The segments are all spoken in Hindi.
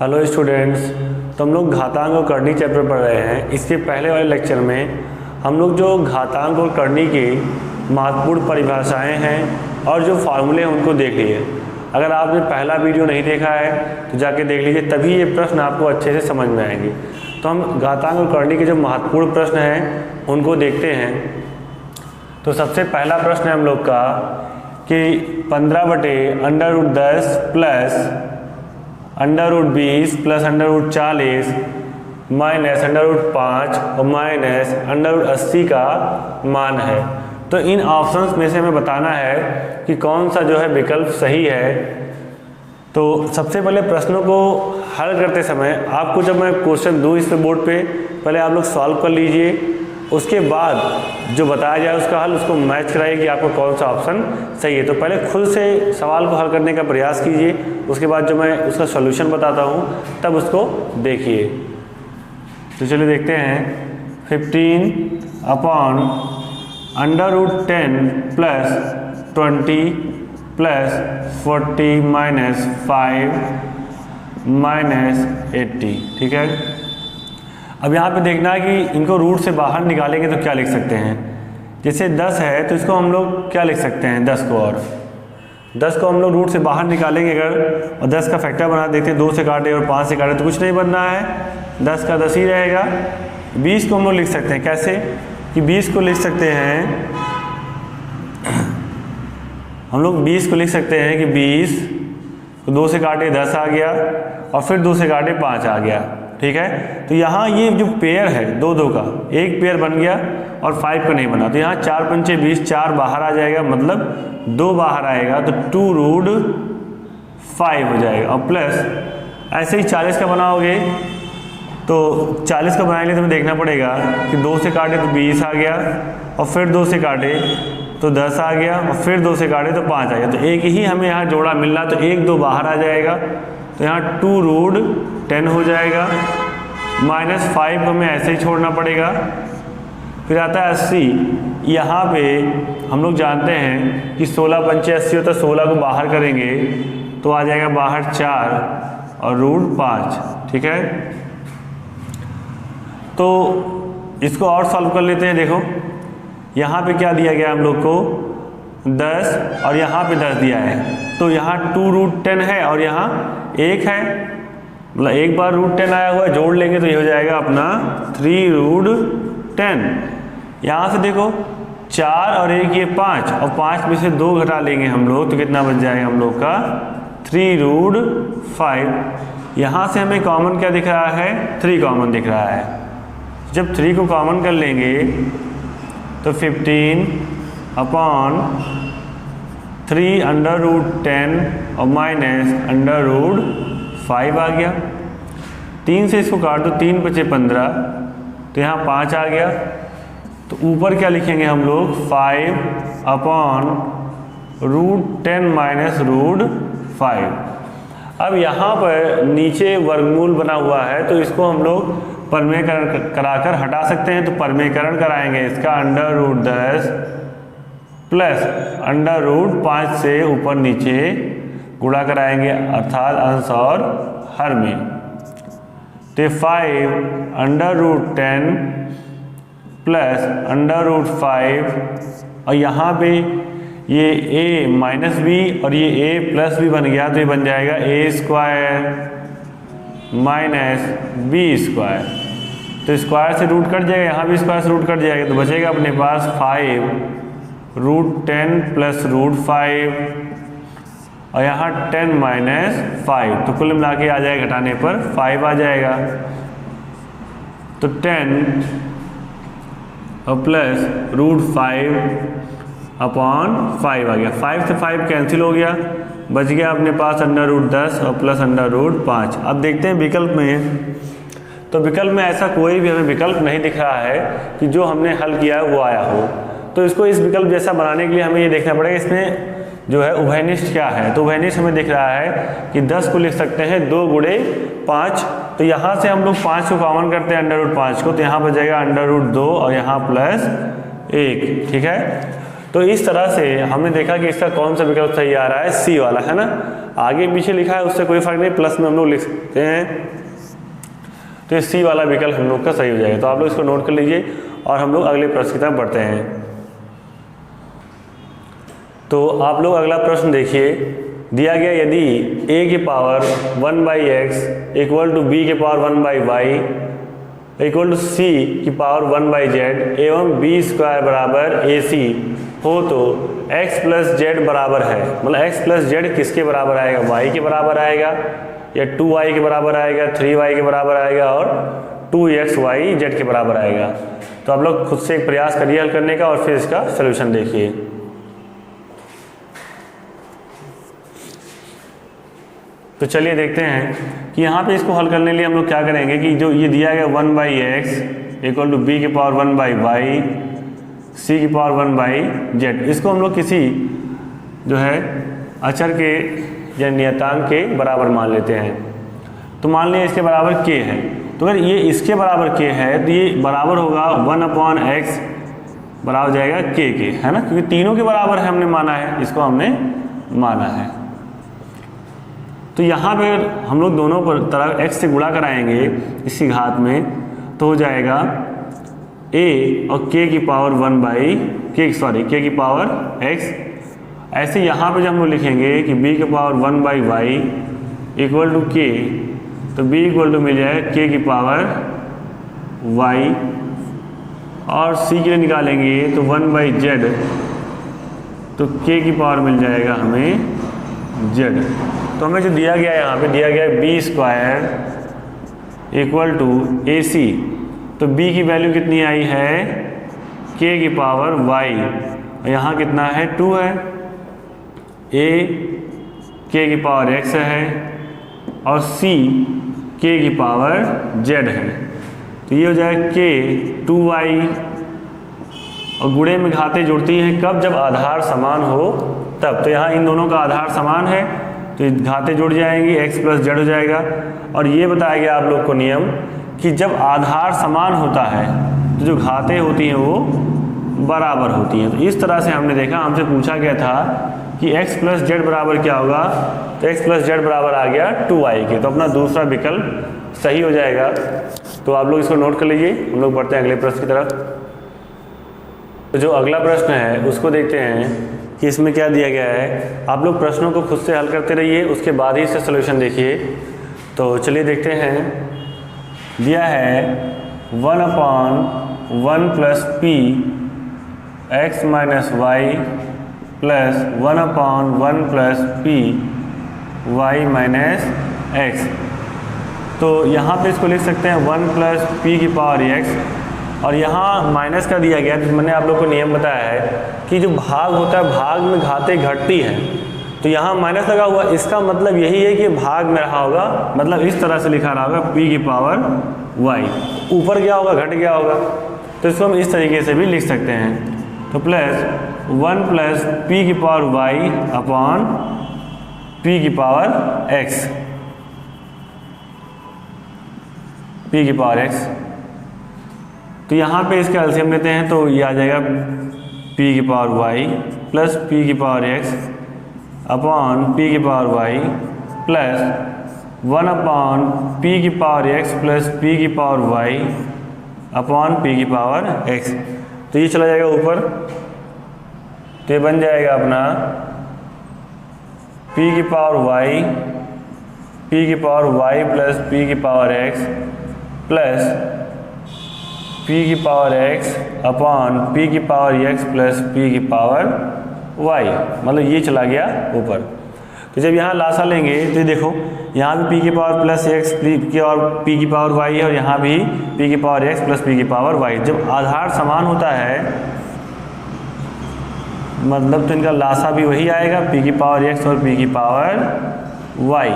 हेलो स्टूडेंट्स, तो हम लोग घातांक और करनी चैप्टर पढ़ रहे हैं। इसके पहले वाले लेक्चर में हम लोग जो घातांक और करनी की महत्वपूर्ण परिभाषाएं हैं और जो फार्मूले हैं उनको देख लिए। अगर आपने पहला वीडियो नहीं देखा है तो जाके देख लीजिए, तभी ये प्रश्न आपको अच्छे से समझ में आएंगे। तो हम घातांक और करनी के जो महत्वपूर्ण प्रश्न हैं उनको देखते हैं। तो सबसे पहला प्रश्न है हम लोग का कि 15/√10 प्लस √20 प्लस √40 माइनस √5 और माइनस √80 का मान है। तो इन ऑप्शंस में से हमें बताना है कि कौन सा जो है विकल्प सही है। तो सबसे पहले प्रश्नों को हल करते समय आपको जब मैं क्वेश्चन दूँ इस पे बोर्ड पे, पहले आप लोग सॉल्व कर लीजिए। उसके बाद जो बताया जाए उसका हल, उसको मैच कराइए कि आपको कौन सा ऑप्शन सही है। तो पहले खुद से सवाल को हल करने का प्रयास कीजिए, उसके बाद जो मैं उसका सॉल्यूशन बताता हूँ तब उसको देखिए। तो चलिए देखते हैं। 15/√10 प्लस 20 प्लस 40 माइनस 5 माइनस 80, ठीक है। अब यहाँ पे देखना है कि इनको रूट से बाहर निकालेंगे तो क्या लिख सकते हैं। जैसे 10 है तो इसको हम लोग क्या लिख सकते हैं, 10 को, और 10 को हम लोग रूट से बाहर निकालेंगे अगर, और 10 का फैक्टर बना देते हैं, 2 से काटे और 5 से काटे तो कुछ नहीं बनना है, 10 का 10 ही रहेगा। 20 को हम लोग लिख सकते हैं कैसे कि 20 को लिख सकते हैं, हम लोग 20 को लिख सकते हैं कि 20 को 2 से काटे 10 आ गया और फिर 2 से काटे 5 आ गया, ठीक है। तो यहाँ ये जो पेयर है दो का, एक पेयर बन गया और 5 का नहीं बना, तो यहाँ 4 पंचे 20, 4 बाहर आ जाएगा, मतलब 2 बाहर आएगा तो 2√5 हो जाएगा। और प्लस ऐसे ही 40 का बनाओगे तो 40 का बनाने के लिए तुम्हें देखना पड़ेगा कि 2 से काटे तो 20 आ गया और फिर 2 से काटे तो 10 आ गया और फिर 2 से काटे तो 5 आ गया। तो एक ही हमें यहाँ जोड़ा मिलना, तो 1 2 बाहर आ जाएगा, तो यहाँ 2√10 हो जाएगा। माइनस 5 हमें ऐसे ही छोड़ना पड़ेगा। फिर आता है 80। यहाँ पे हम लोग जानते हैं कि 16 पंचे 80 होता है, 16 को बाहर करेंगे तो आ जाएगा बाहर 4 और √5, ठीक है। तो इसको और सॉल्व कर लेते हैं। देखो यहाँ पे क्या दिया गया हम लोग को, 10 और यहाँ पे 10 दिया है, तो यहाँ 2√10 है और यहाँ 1 है, मतलब एक बार √10 आया हुआ है, जोड़ लेंगे तो ये हो जाएगा अपना 3√10। यहाँ से देखो 4 और 1 ये 5 और 5 में से 2 घटा लेंगे हम लोग तो कितना बच जाएगा हम लोग का 3√5। यहाँ से हमें कॉमन क्या दिख रहा है, 3 कॉमन दिख रहा है। जब 3 को कॉमन कर लेंगे तो 15/3√10 और माइनस √5 आ गया। 3 से इसको काट दो, 3 बचे 15, तो यहाँ 5 आ गया। तो ऊपर क्या लिखेंगे हम लोग, 5/√10 माइनस √5। अब यहाँ पर नीचे वर्गमूल बना हुआ है तो इसको हम लोग परमेयकरण कराकर हटा सकते हैं। तो परमेयकरण कराएंगे इसका, √10 प्लस √5 से ऊपर नीचे गुणा कराएंगे, अर्थात अंश और हर में। तो 5/√10 प्लस √5 और यहाँ पे ये a माइनस b और ये a प्लस b बन गया, तो ये बन जाएगा a² माइनस b²। तो स्क्वायर से रूट कट जाएगा, यहाँ भी स्क्वायर से रूट कट जाएगा, तो बचेगा अपने पास 5√10 प्लस √5 और यहाँ 10 माइनस 5। तो कुल मिला के आ जाएगा, घटाने पर 5 आ जाएगा। तो 10 और प्लस √5/5 आ गया। 5 से 5 कैंसिल हो गया, बच गया अपने पास √10 और प्लस √5। अब देखते हैं विकल्प में। तो विकल्प में ऐसा कोई भी हमें विकल्प नहीं दिख रहा है कि जो हमने हल किया है वो आया हो। तो इसको इस विकल्प जैसा बनाने के लिए हमें ये देखना पड़ेगा इसमें जो है उभयनिष्ठ क्या है। तो उभयनिष्ठ हमें दिख रहा है कि 10 को लिख सकते हैं 2 × 5। तो यहाँ से हम लोग 5 को कॉमन करते हैं √5 को, तो यहाँ बच जाएगा √2 और यहाँ +1, ठीक है। तो इस तरह से हमने देखा कि इसका कौन सा विकल्प सही आ रहा है, सी वाला, है ना। आगे पीछे लिखा है उससे कोई फर्क नहीं, प्लस में हम लोग लिख सकते हैं, तो ये सी वाला विकल्प हम लोग का सही हो जाएगा। तो आप लोग इसको नोट कर लीजिए और हम लोग अगले प्रश्न की तरफ बढ़ते हैं। तो आप लोग अगला प्रश्न देखिए, दिया गया यदि a की power 1/x equal to b की power 1/y equal to c की पावर 1/z एवं b² बराबर ac हो तो x प्लस z बराबर है, मतलब x प्लस z किसके बराबर आएगा, y के बराबर आएगा या 2y के बराबर आएगा, 3y के बराबर आएगा और 2xy z के बराबर आएगा। तो आप लोग खुद से एक प्रयास करिए हल करने का और फिर इसका सलूशन देखिए। तो चलिए देखते हैं कि यहाँ पे इसको हल करने के लिए हम लोग क्या करेंगे कि जो ये दिया गया 1/x इक्वल टू b की पावर 1/y c की पावर 1/z, इसको हम लोग किसी जो है अचर के या नियतांक के बराबर मान लेते हैं। तो मान लिया इसके बराबर k है, तो अगर ये इसके बराबर k है तो ये बराबर होगा 1/x बराबर हो जाएगा k के, है ना, क्योंकि तीनों के बराबर है, हमने माना है, इसको हमने माना है। तो यहाँ पे हम लोग दोनों पर तरफ x से गुणा कराएंगे इसी घात में, तो हो जाएगा a और k की पावर k की पावर x। ऐसे यहाँ पे जब हम लोग लिखेंगे कि b की power 1/y equal to k, तो b इक्वल टू मिल जाएगा k की पावर y और c के लिए निकालेंगे तो 1/z, तो k की पावर मिल जाएगा हमें z। तो हमें जो दिया गया है यहाँ पे दिया गया है b² इक्वल टू ac, तो b की वैल्यू कितनी आई है k की पावर y और यहाँ कितना है 2 है, a k की पावर x है और c k की पावर z है। तो ये हो जाएगा k 2y और गुणे में घातें जुड़ती हैं कब, जब आधार समान हो तब। तो यहाँ इन दोनों का आधार समान है तो घातें जुड़ जाएंगी, x प्लस z हो जाएगा। और ये बताया गया आप लोग को नियम कि जब आधार समान होता है तो जो घातें होती हैं वो बराबर होती हैं। तो इस तरह से हमने देखा, हमसे पूछा गया था कि x प्लस z बराबर क्या होगा, तो x प्लस z बराबर आ गया 2y के, तो अपना दूसरा विकल्प सही हो जाएगा। तो आप लोग इसको नोट कर लीजिए, हम लोग बढ़ते हैं अगले प्रश्न की तरफ। तो जो अगला प्रश्न है उसको देखते हैं कि इसमें क्या दिया गया है। आप लोग प्रश्नों को खुद से हल करते रहिए, उसके बाद ही इसका सलूशन देखिए। तो चलिए देखते हैं, दिया है 1/1 plus p x minus y plus 1/1 plus p y minus x। तो यहाँ पे इसको लिख सकते हैं 1 प्लस p की पावर x और यहाँ माइनस का दिया गया। तो मैंने आप लोग को नियम बताया है कि जो भाग होता है भाग में घातें घटती हैं, तो यहाँ माइनस लगा हुआ, इसका मतलब यही है कि भाग में रहा होगा, मतलब इस तरह से लिखा रहा होगा p की पावर y, ऊपर क्या होगा घट गया होगा। तो इसको हम इस तरीके से भी लिख सकते हैं। तो प्लस 1 प्लस p की पावर y अपॉन p की पावर x, p की पावर x। तो यहाँ पे इसका एलसीएम लेते हैं तो ये आ जाएगा p की पावर y प्लस p की पावर x अपॉन p की पावर y प्लस 1/p की पावर x प्लस p की पावर y अपॉन p की पावर x। तो ये चला जाएगा ऊपर, तो ये बन जाएगा अपना p की पावर y प्लस p की पावर x प्लस p की पावर x अपॉन p की पावर x प्लस p की पावर y, मतलब ये चला गया ऊपर। तो जब यहाँ लासा लेंगे तो ये देखो यहाँ भी p की पावर प्लस x की और p की पावर y है और यहाँ भी p की पावर x प्लस p की पावर y। जब आधार समान होता है मतलब तो इनका लासा भी वही आएगा, p की पावर x और p की पावर y।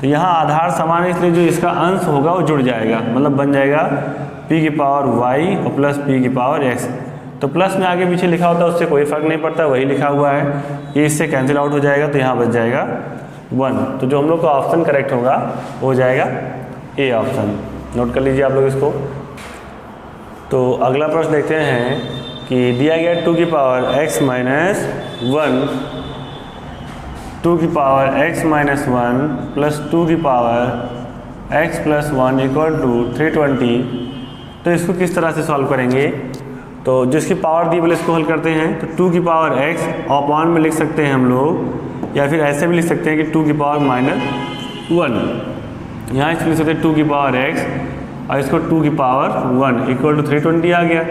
तो यहाँ आधार समान है इसलिए जो इसका अंश होगा वो जुड़ जाएगा, मतलब बन जाएगा p की पावर y और प्लस p की पावर x। तो प्लस में आगे पीछे लिखा होता है उससे कोई फर्क नहीं पड़ता, वही लिखा हुआ है, ये इससे कैंसिल आउट हो जाएगा, तो यहाँ बच जाएगा 1। तो जो हम लोग का ऑप्शन करेक्ट होगा वो हो जाएगा ए ऑप्शन। नोट कर लीजिए आप लोग इसको। तो अगला प्रश्न देखते हैं कि दिया गया 2 की पावर x माइनस 1, 2 की पावर x माइनस 1 प्लस 2 की power x plus 1 equal to 320। तो इसको किस तरह से सॉल्व करेंगे? तो जिसकी पावर दी पहले इसको हल करते हैं। तो 2 की पावर x अपॉन में लिख सकते हैं हम लोग, या फिर ऐसे भी लिख सकते हैं कि 2 की पावर माइनस 1। यहाँ इसको लिख सकते हैं 2 की पावर x और इसको 2 की पावर 1 इक्वल टू 320 आ गया।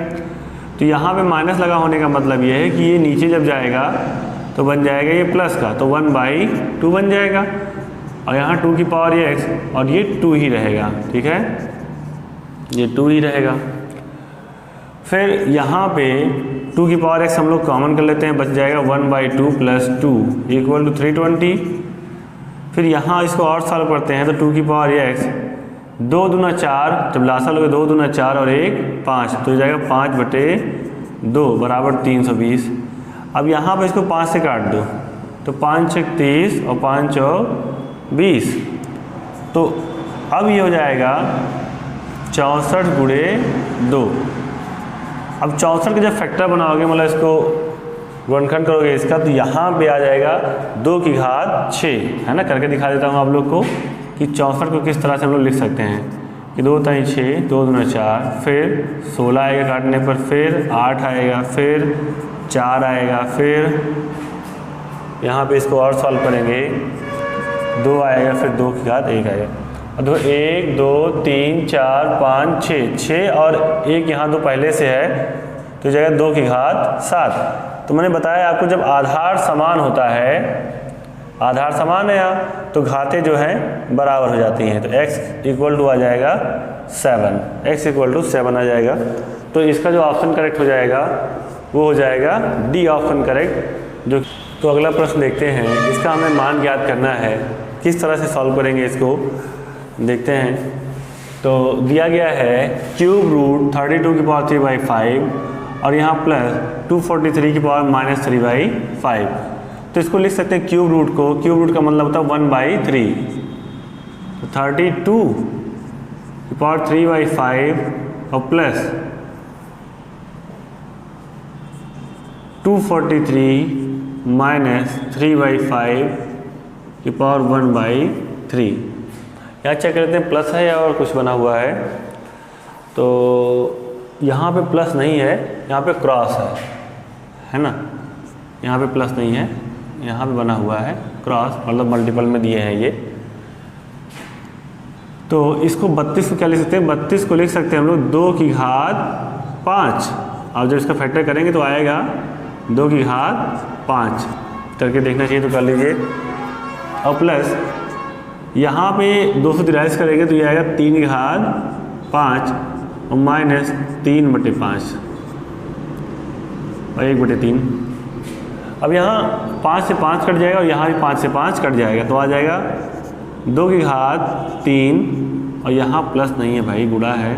तो यहाँ पे माइनस लगा होने का मतलब ये है कि ये नीचे जब जाएगा तो बन जाएगा ये प्लस का, तो 1/2 बन जाएगा। और यहाँ 2 की पावर ये x और ये 2 ही रहेगा, ठीक है, ये 2 ही रहेगा। फिर यहाँ पे 2 की पावर x हम लोग कॉमन कर लेते हैं, बच जाएगा 1/2 प्लस 2 इक्वल टू 320। फिर यहाँ इसको और सॉल्व करते हैं, तो 2 की पावर x 2 दूना 4, जब लासा लोगे 2 दूना 4 और 1 5, तो हो जाएगा 5/2 बराबर 320। अब यहाँ पे इसको 5 से काट दो, तो 5 6 30 और 5 चौक 20। तो अब ये हो जाएगा 64 गुणे 2। अब 64 का जब फैक्टर बनाओगे, मतलब इसको गुणनखंड करोगे इसका, तो यहाँ पे आ जाएगा 2 की घात 6, है ना। करके दिखा देता हूँ आप लोग को कि 64 को किस तरह से हम लोग लिख सकते हैं कि 2 ताई 6, 2 दूना 4, फिर 16 आएगा काटने पर, फिर 8 आएगा, फिर 4 आएगा, फिर यहाँ पे इसको और सॉल्व करेंगे 2 आएगा, फिर 2 की घात 1 आएगा। और देखो 1 2 3 4 5 6 और 1 यहाँ 2 पहले से है, तो जगह 2 की घात 7। तो मैंने बताया आपको जब आधार समान होता है, आधार समान है यहाँ, तो घातें जो हैं बराबर हो जाती हैं। तो x इक्वल टू आ जाएगा 7, x इक्वल टू 7 आ जाएगा। तो इसका जो ऑप्शन करेक्ट हो जाएगा वो हो जाएगा डी ऑप्शन करेक्ट। जो तो अगला प्रश्न देखते हैं, इसका हमें मान ज्ञात करना है। किस तरह से सॉल्व करेंगे इसको देखते हैं। तो दिया गया है क्यूब रूट 32 की पावर 3/5 और यहाँ प्लस 243 की पावर माइनस 3/5। तो इसको लिख सकते हैं क्यूब रूट को, क्यूब रूट का मतलब होता है 1/3। तो 32 की पावर 3/5 और प्लस 243 माइनस 3/5 की पावर 1/3। यहाँ चेक करते हैं प्लस है या और कुछ बना हुआ है। तो यहाँ पे प्लस नहीं है, यहाँ पे क्रॉस है ना। यहाँ पे प्लस नहीं है, यहाँ पे बना हुआ है क्रॉस, मतलब मल्टीपल में दिए हैं ये। तो इसको 32 को क्या लिख सकते हैं? 32 को लिख सकते हैं हम लोग 2 की घात 5। अब जब इसका फैक्टर करेंगे तो आएगा 2 की घात 5। करके देखना चाहिए तो कर लीजिए। और प्लस यहाँ पे 243 करेंगे तो ये आएगा 3 की घात 5 और माइनस 3/5 और 1/3। अब यहाँ 5 से 5 कट जाएगा और यहाँ भी 5 से 5 कट जाएगा, तो आ जाएगा 2 की घात 3 और यहाँ प्लस नहीं है भाई, गुणा है।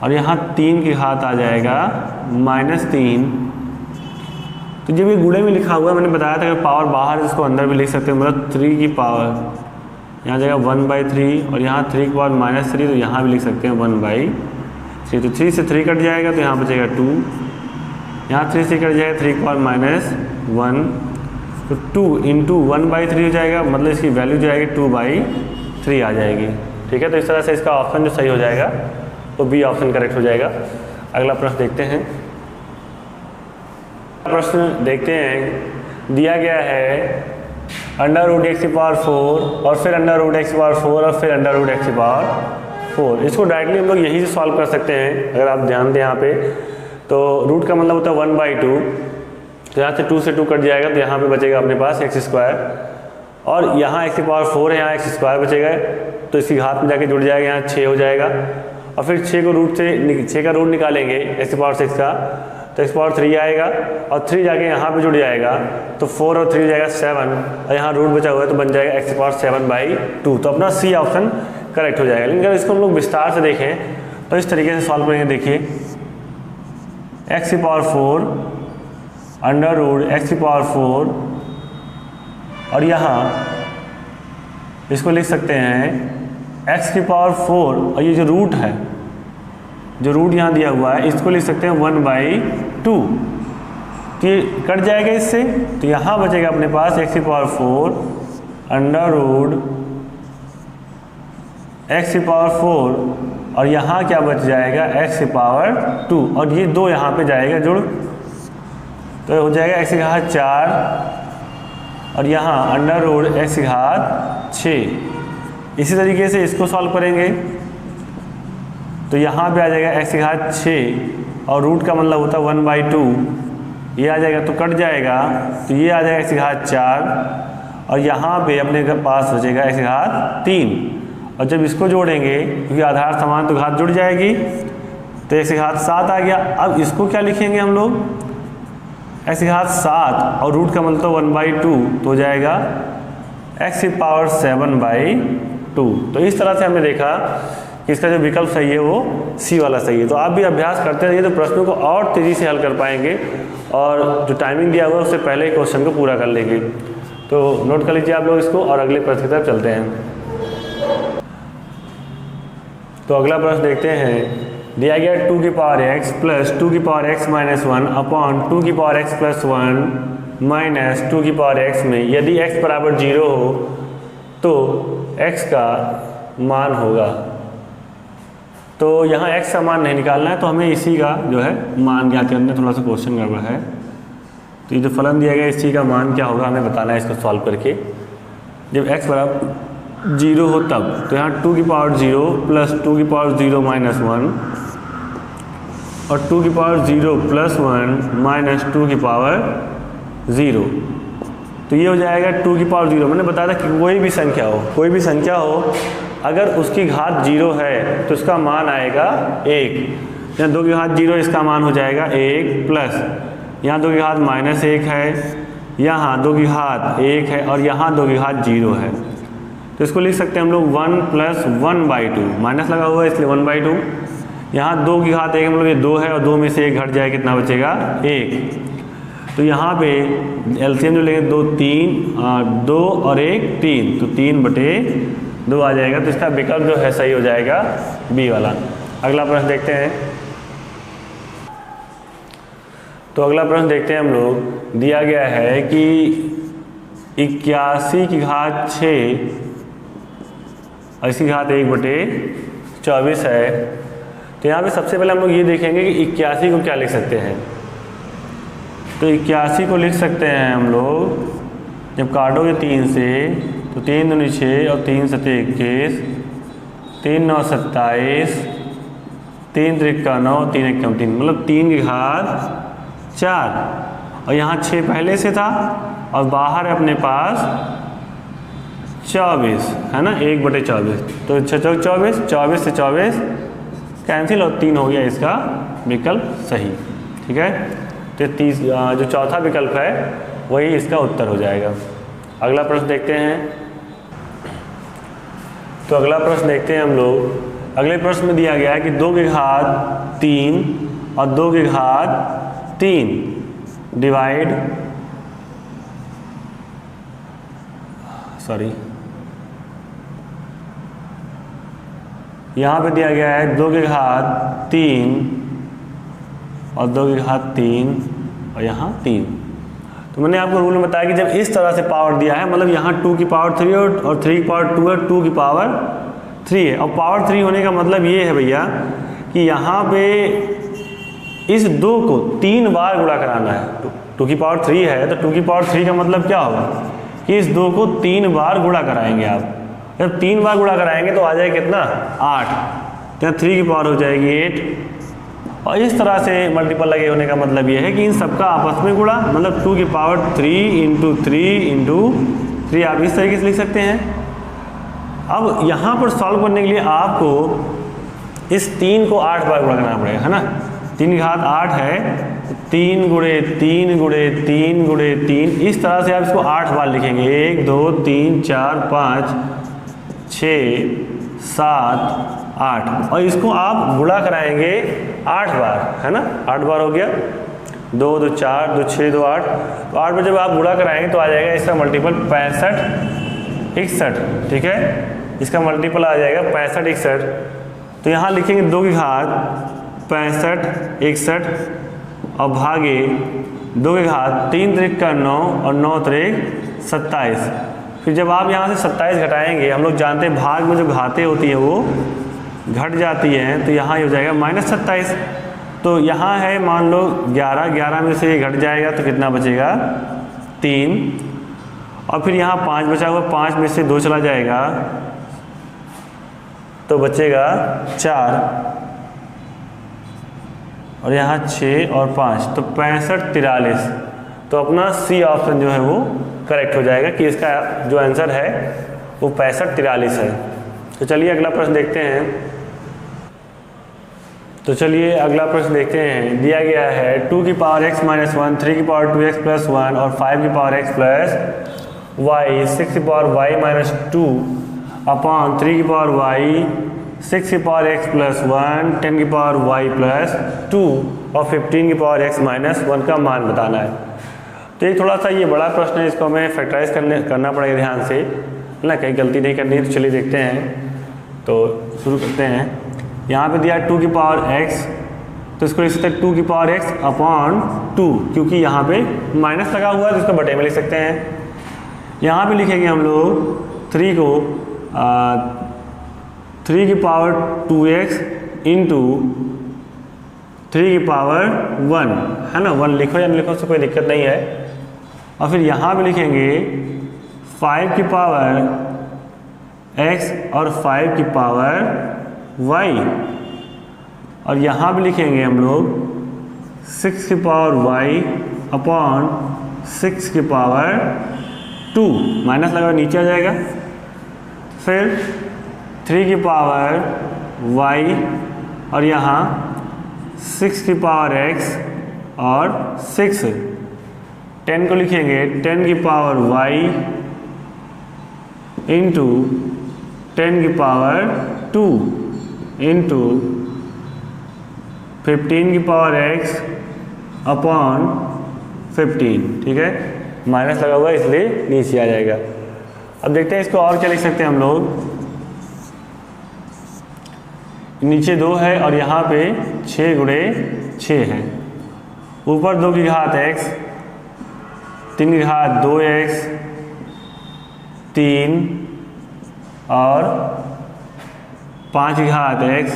और यहाँ 3 की घात आ जाएगा -3। तो जब ये गुणे में लिखा हुआ है, मैंने बताया था कि पावर बाहर इसको अंदर भी लिख सकते हैं, मतलब 3 की पावर यहाँ जाएगा 1/3 और यहाँ 3 की पावर -3, तो यहाँ भी लिख सकते हैं 1/3। तो 3 से 3 कट जाएगा तो यहाँ बचेगा 2, यहाँ 3 से कट जाएगा 3 की पावर -1, तो 2 इंटू 1/3 हो जाएगा, मतलब इसकी वैल्यू जो आएगी 2/3 आ जाएगी। ठीक है, तो इस तरह से इसका ऑप्शन जो सही हो जाएगा तो बी ऑप्शन करेक्ट हो जाएगा। अगला प्रश्न देखते हैं। प्रश्न देखते हैं, दिया गया है √x⁴ और फिर √x⁴ और फिर √x⁴। इसको डायरेक्टली हम लोग यहीं से सॉल्व कर सकते हैं। अगर आप ध्यान दें यहाँ पे, तो रूट का मतलब होता है 1/2, तो यहाँ से 2 से 2 कट जाएगा, तो यहाँ पे बचेगा अपने पास x², और यहाँ x⁴ है, यहाँ x² बचेगा, तो इसकी घात में जाके जुड़ जाएगा, यहाँ 6 हो जाएगा। और फिर 6 को रूट से 6 का रूट निकालेंगे x⁴ का, तो x⁴ आएगा, और 3 जाके यहाँ पे जुड़ जाएगा, तो 4 और 3 जाएगा 7, और यहाँ रूट बचा हुआ है तो बन जाएगा x⁴ तो अपना सी ऑप्शन करेक्ट हो जाएगा। लेकिन अगर इसको हम लोग विस्तार से देखें तो इस तरीके से सॉल्व करेंगे। देखिए x⁴ √x⁴, और यहाँ इसको लिख सकते हैं x⁴ और ये जो रूट है जो रूट यहाँ दिया हुआ है इसको लिख सकते हैं 1/2, तो ये कट जाएगा इससे, तो यहाँ बचेगा अपने पास x⁴ अंडर रूट x⁴ और यहाँ क्या बच जाएगा x⁴, और ये 2 यहाँ पे जाएगा जुड़, तो हो जाएगा x⁴ और यहाँ अंडर रूट x⁶। इसी तरीके से इसको सॉल्व करेंगे तो यहाँ पे आ जाएगा x⁶ और रूट का मतलब होता है 1/2, ये आ जाएगा तो कट जाएगा, तो ये आ जाएगा x⁴ और यहाँ पे अपने पास बचेगा x⁵, और जब इसको जोड़ेंगे क्योंकि आधार समान तो घात जुड़ जाएगी, तो x⁷ आ गया। अब इसको क्या लिखेंगे हम लोग, x⁷ और रूट का मतलब 1/2, तो हो जाएगा x⁷/2। तो इस तरह से हमने देखा कि इसका जो विकल्प सही है वो सी वाला सही है। तो आप भी अभ्यास करते रहिए तो प्रश्नों को और तेज़ी से हल कर पाएंगे, और जो टाइमिंग दिया हुआ है उससे पहले ही क्वेश्चन को पूरा कर लेंगे। तो नोट कर लीजिए आप लोग इसको, और अगले प्रश्न की तरफ चलते हैं। तो अगला प्रश्न देखते हैं, दिया गया 2x plus 2x - 1 upon 2x + 1 minus 2x में यदि x बराबर 0 हो तो x का मान होगा। तो यहाँ x का मान नहीं निकालना है, तो हमें इसी का जो है मान ज्ञात करना है। थोड़ा सा क्वेश्चन गड़बड़ है, तो ये जो फलन दिया गया इसी का मान क्या होगा हमें बताना है इसको सॉल्व करके। जब x बराबर 0 हो तब, तो यहाँ 2 प्लस 2 - 1 और 2 + 1 माइनस 2 तो ये हो जाएगा 2 मैंने बताया था कि कोई भी संख्या हो अगर उसकी घात 0 है तो इसका मान आएगा 1। यहाँ 2 की घात 0 इसका मान हो जाएगा 1 प्लस यहाँ 2 की घात -1 है, यहाँ 2 की घात 1 है और यहाँ 2 की घात 0 है। तो इसको लिख सकते हैं हम लोग 1 + 1/2, माइनस लगा हुआ है इसलिए 1/2। यहाँ 2 की घात 1 मतलब ये 2 है और 2 में से 1 घट जाए, कितना बचेगा 1। तो यहाँ पे एलसीएम जो लेंगे 2 3 2 और 1 3, तो 3/2 आ जाएगा। तो इसका विकल्प जो है सही हो जाएगा बी वाला। अगला प्रश्न देखते हैं। तो अगला प्रश्न देखते हैं हम लोग, दिया गया है कि 81 की घात 6 और इसकी घात 1/24 है। तो यहाँ पे सबसे पहले हम लोग ये देखेंगे कि 81 को क्या लिख सकते हैं। तो 81 को लिख सकते हैं हम लोग, जब काटोगे 3 से तो 3 दूनी 6 और 3 सते 21, 3 9 27, 3 त्रिका 9, 3 एकम 3, मतलब 3 की घात 4 और यहाँ 6 पहले से था और बाहर है अपने पास 24 है ना, 1/24, तो 6 चौक 24, 24 से 24 कैंसिल और 3 हो गया इसका विकल्प सही। ठीक है, तो जो चौथा विकल्प है वही इसका उत्तर हो जाएगा। अगला प्रश्न देखते हैं। तो अगला प्रश्न देखते हैं हम लोग। अगले प्रश्न में दिया गया है कि 2 की घात 3 और 2 की घात 3 डिवाइड यहाँ पे दिया गया है 2 की घात 3 और 2 की घात 3 और यहाँ 3। तो मैंने आपको रूल में बताया कि जब इस तरह से पावर दिया है, मतलब यहाँ 2 की पावर 3 और 3 की पावर 2 है, 2 की पावर 3 है, और पावर 3 होने का मतलब ये है भैया कि यहाँ पे इस 2 को 3 बार गुणा कराना है। 2 की पावर 3 है तो 2 की पावर 3 का मतलब क्या होगा कि इस 2 को 3 बार गुणा कराएंगे आप। जब 3 बार गुणा कराएंगे तो आ जाएगा कितना 8, तो 3 की पावर हो जाएगी 8। और इस तरह से मल्टीपल लगे होने का मतलब ये है कि इन सबका आपस में गुणा, मतलब 2 की पावर 3 × 3 × 3 आप इस तरीके से लिख सकते हैं। अब यहाँ पर सॉल्व करने के लिए आपको इस 3 को 8 बार गुणा करना पड़ेगा, है ना। 3 की घात 8 है, 3 × 3 × 3 × 3, इस तरह से आप इसको 8 बार लिखेंगे। 1 2 3 4 5 6 7 8, और इसको आप गुणा कराएंगे 8 बार, है ना। 8 बार हो गया, 2 2 4 2 6 2 8, तो 8 बार जब आप गुणा कराएंगे तो आ जाएगा इसका मल्टीपल 65 61। ठीक है, इसका मल्टीपल आ जाएगा 65 61। तो यहाँ लिखेंगे 2 की घात 65, 61 और भागे 2 की घात 3 त्रिक का 9 और 9 त्रिक 27। फिर जब आप यहाँ से 27 घटाएंगे, हम लोग जानते हैं भाग में जो घातें होती हैं वो घट जाती हैं, तो यहाँ ये हो जाएगा -27। तो यहाँ है मान लो 11, 11 में से ये घट जाएगा तो कितना बचेगा 3, और फिर यहाँ 5 बचा हुआ, 5 में से 2 चला जाएगा तो बचेगा 4, और यहाँ 6 और 5 तो 65, 43। तो अपना सी ऑप्शन जो है वो करेक्ट हो जाएगा कि इसका जो आंसर है वो 65, 43 है। तो चलिए अगला प्रश्न देखते हैं। तो चलिए अगला प्रश्न देखते हैं। दिया गया है 2 की पावर x माइनस 1, 3 की पावर 2x प्लस 1 और 5 की पावर x प्लस y, 6 की पावर y माइनस 2 अपॉन 3 की पावर y, 6 की पावर x प्लस 1, 10 की पावर y प्लस 2 और 15 की पावर x माइनस 1 का मान बताना है। तो एक थोड़ा सा ये बड़ा प्रश्न है, इसको हमें फैक्टराइज करना पड़ेगा ध्यान से, है ना, कहीं गलती नहीं करनी है। तो चलिए देखते हैं। तो शुरू करते हैं। यहाँ पे दिया 2 की पावर x, तो इसको लिख सकते हैं 2 की पावर x अपॉन 2, क्योंकि यहाँ पे माइनस लगा हुआ है तो इसको बटे में लिख सकते हैं। यहाँ पे लिखेंगे हम लोग 3 को 3 की पावर 2x इंटू 3 की पावर 1, है ना, 1 लिखो या नहीं लिखो उससे कोई दिक्कत नहीं है। और फिर यहाँ पे लिखेंगे 5 की पावर x और 5 की पावर y, और यहाँ पे लिखेंगे हम लोग 6 की पावर y अपॉन 6 की पावर 2, माइनस लगा नीचे आ जाएगा। फिर 3 की पावर y और यहाँ 6 की पावर x और 6, 10 को लिखेंगे 10 की पावर y इंटू 10 की पावर 2 इंटू 15 की पावर x अपॉन 15, ठीक है, माइनस लगा हुआ इसलिए नीचे आ जाएगा। अब देखते हैं इसको और क्या लिख सकते हैं हम लोग। नीचे 2 है और यहाँ पे 6 गुणे 6 है, ऊपर 2 की घात x, 3 की घात 2x, 3 और 5 की घात x,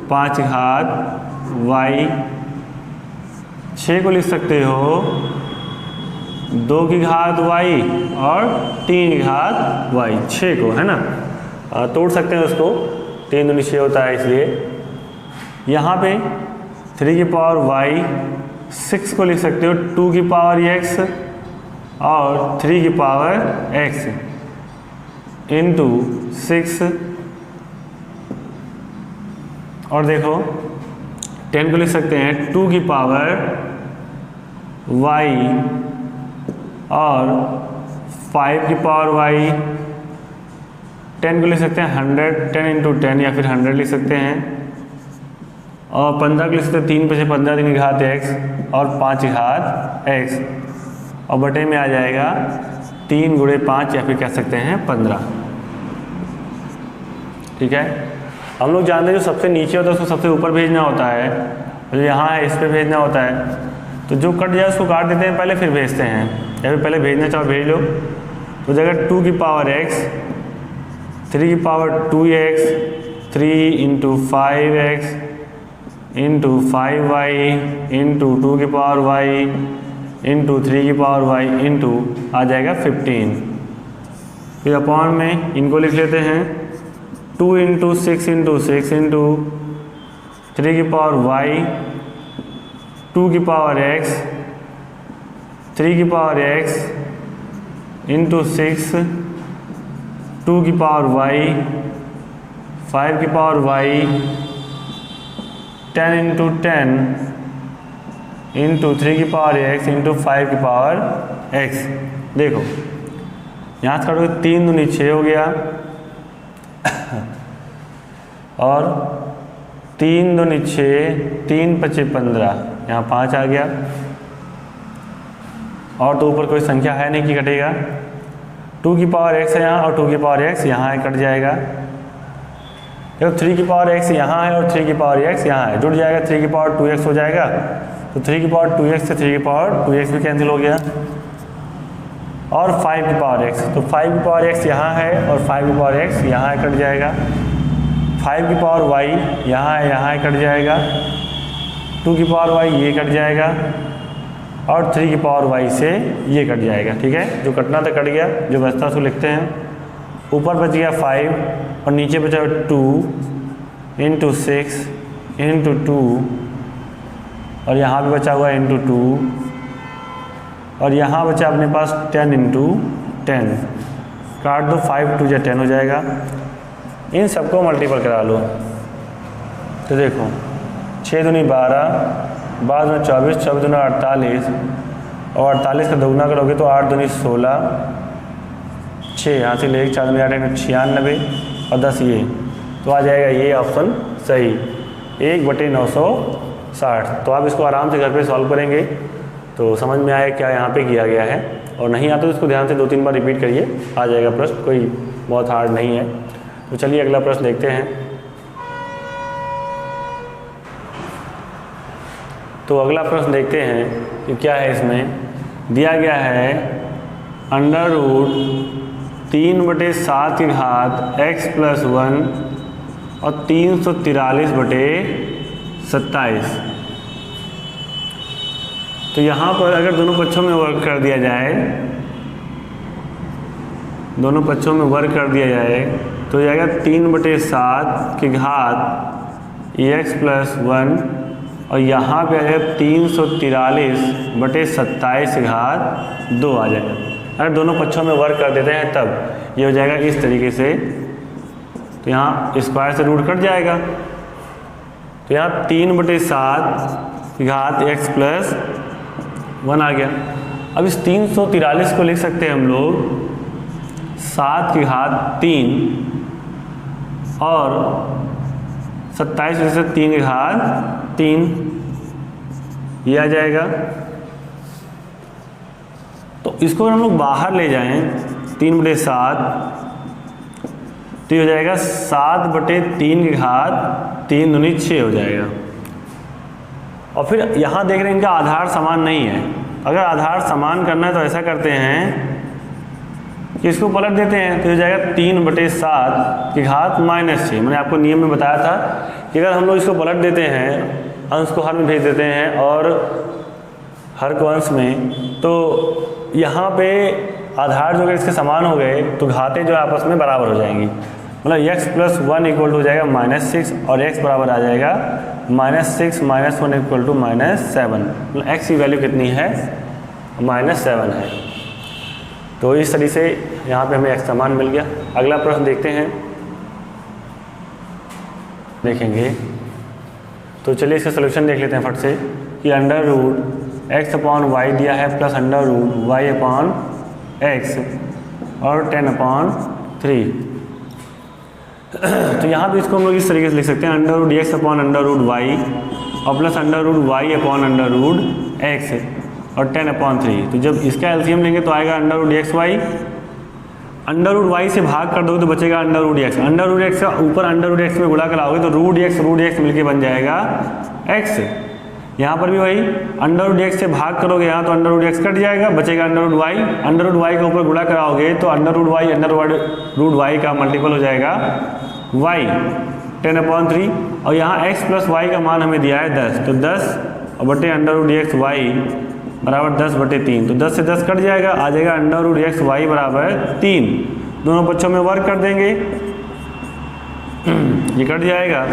5 की घात y, 6 को लिख सकते हो 2 की घात y और 3 की घात y, 6 को, है ना, तोड़ सकते हैं उसको, 3 दूनी 6 होता है इसलिए। यहाँ पे 3 की पावर y, 6 को लिख सकते हो 2 की पावर x और 3 की पावर x इंटू 6, और देखो 10 को लिख सकते हैं 2 की पावर y और 5 की पावर y, 10 को लिख सकते हैं 100, 10 इंटू 10 या फिर 100 लिख सकते हैं, और 15 को लिख सकते हैं 3 पे से 15 की घात x और 5 की घात x, और बटे में आ जाएगा 3 गुणे 5 या फिर कह सकते हैं 15, ठीक है। हम लोग जानते हैं जो सबसे नीचे होता है उसको सबसे ऊपर भेजना होता है, जो यहाँ है इस पर भेजना होता है, तो जो कट जाए उसको काट देते हैं पहले फिर भेजते हैं, या फिर पहले भेजना चाहो भेज लो। तो जगह 2 की पावर x, 3 की power 2x, 3 into 5x into 5y into 2 की पावर y इंटू 3 की पावर y इंटू आ जाएगा 15। फिर अपॉन में इनको लिख लेते हैं 2 इंटू 6 इंटू 6 इंटू 3 की पावर y, 2 की पावर x, 3 की पावर x इंटू 6, 2 की पावर y, 5 की पावर y, 10 इंटू 10 इंटू 3 की पावर x इंटू 5 की पावर x। देखो यहाँ से काटोगे 3 दूनी 6 हो गया, और 3 दूनी 6, 3 पचे 15, यहाँ 5 आ गया, और तो ऊपर कोई संख्या है नहीं कि कटेगा। 2 की पावर x है यहाँ और 2 की पावर x यहाँ कट जाएगा। देखो 3 की पावर x यहाँ है और 3 की पावर x यहाँ है, जुड़ जाएगा, 3 की पावर 2x हो जाएगा, तो 3 की पावर 2x से 3 की पावर 2x भी कैंसिल हो गया, और 5 की पावर x, तो 5 की पावर x यहाँ है और 5 की पावर x यहाँ कट जाएगा, 5 की पावर y यहाँ कट जाएगा, 2 की पावर y ये कट जाएगा, और 3 की पावर y से ये कट जाएगा। ठीक है, जो कटना था कट गया, जो बचता उसको लिखते हैं। ऊपर बच गया 5 और नीचे बचा 2 इंटू 6 इंटू 2, और यहाँ भी बचा हुआ इंटू 2, और यहाँ बचा अपने पास 10 इंटू 10, काट दो, 5 2 10 हो जाएगा। इन सबको मल्टीपल करा लो, तो देखो 6 दूनी 12, 12 दूनी 24, 24 दूनी 48, और 48 का दोगुना करोगे तो 8 दूनी 16, 6 यहाँ से ले 4 दूनी 8 96, और 10 ये, तो आ जाएगा ये ऑप्शन सही, 1/960। तो आप इसको आराम से घर पे सॉल्व करेंगे तो समझ में आएगा क्या यहाँ पे किया गया है, और नहीं आता तो इसको ध्यान से 2-3 बार रिपीट करिए, आ जाएगा प्रश्न, कोई बहुत हार्ड नहीं है। तो चलिए अगला प्रश्न देखते हैं। तो अगला प्रश्न देखते हैं कि क्या है। इसमें दिया गया है अंडर रूट 3/7 की घात x + 1 और 343/27। तो यहाँ पर अगर दोनों पक्षों में वर्क कर दिया जाए, दोनों पक्षों में वर्क कर दिया जाए तो जाएगा 3/7 की घात x + 1, और यहाँ पे आ जाएगा 343/27 की घात 2 आ जाएगा। अगर दोनों पक्षों में वर्क कर देते हैं तब ये हो जाएगा इस तरीके से। तो यहाँ स्क्वायर से रूट कट जाएगा, तो यहाँ 3/7 की घात x + 1 आ गया। अब इस 343 को लिख सकते हैं हम लोग 7 की घात 3 और 27 से 3 की घात 3, ये आ जाएगा। तो इसको अगर हम लोग बाहर ले जाएं 3/7, तो ये हो जाएगा 7/3 की घात 3 दूनी 6 हो जाएगा। और फिर यहाँ देख रहे हैं इनका आधार समान नहीं है। अगर आधार समान करना है तो ऐसा करते हैं कि इसको पलट देते हैं, तो हो जाएगा 3/7 की घात -6। मैंने आपको नियम में बताया था कि अगर हम लोग इसको पलट देते हैं, अंश को हर में भेज देते हैं और हर को अंश में, तो यहाँ पे आधार जो है इसके समान हो गए तो घातें जो आपस में बराबर हो जाएंगी। मतलब x + 1 इक्वल हो जाएगा -6 और x बराबर आ जाएगा -6 - 1 इक्वल टू -7। मतलब x की वैल्यू कितनी है, -7 है। तो इस तरीके से यहाँ पे हमें x समान मिल गया। अगला प्रश्न देखते हैं, देखेंगे। तो चलिए इसका सोल्यूशन देख लेते हैं फट से कि अंडर रूट x/y दिया है प्लस अंडर रूट y/x और 10/3। तो यहाँ पे इसको हम लोग इस तरीके से लिख सकते हैं अंडर रूट x/√y और प्लस अंडर रूट y/√x और 10/3। तो जब इसका एलसीएम लेंगे तो आएगा under root xy, under root y से भाग कर दोगे तो बचेगा under root x। Under root x का ऊपर अंडर रूट x में गुणा कराओगे तो रूट x मिलके बन जाएगा x। यहाँ पर भी वही अंडर रूट x से भाग करोगे यहाँ तो अंडर रूट x कट जाएगा, बचेगा under root y। Under root y के ऊपर गुणा कराओगे तो under root y under root y का मल्टीपल हो जाएगा y 10/3। और यहाँ x + y का मान हमें दिया है 10, तो 10 और बटे अंडर रूट xy बराबर 10/3। तो 10 से 10 कट जाएगा, आ जाएगा अंडर रूट xy बराबर 3। दोनों पक्षों में वर्क कर देंगे, ये कट जाएगा,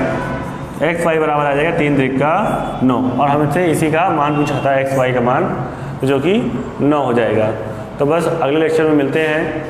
xy बराबर आ जाएगा 3 × 9। और हमसे इसी का मान पूछा था xy का मान, जो कि 9 हो जाएगा। तो बस अगले लेक्चर में मिलते हैं।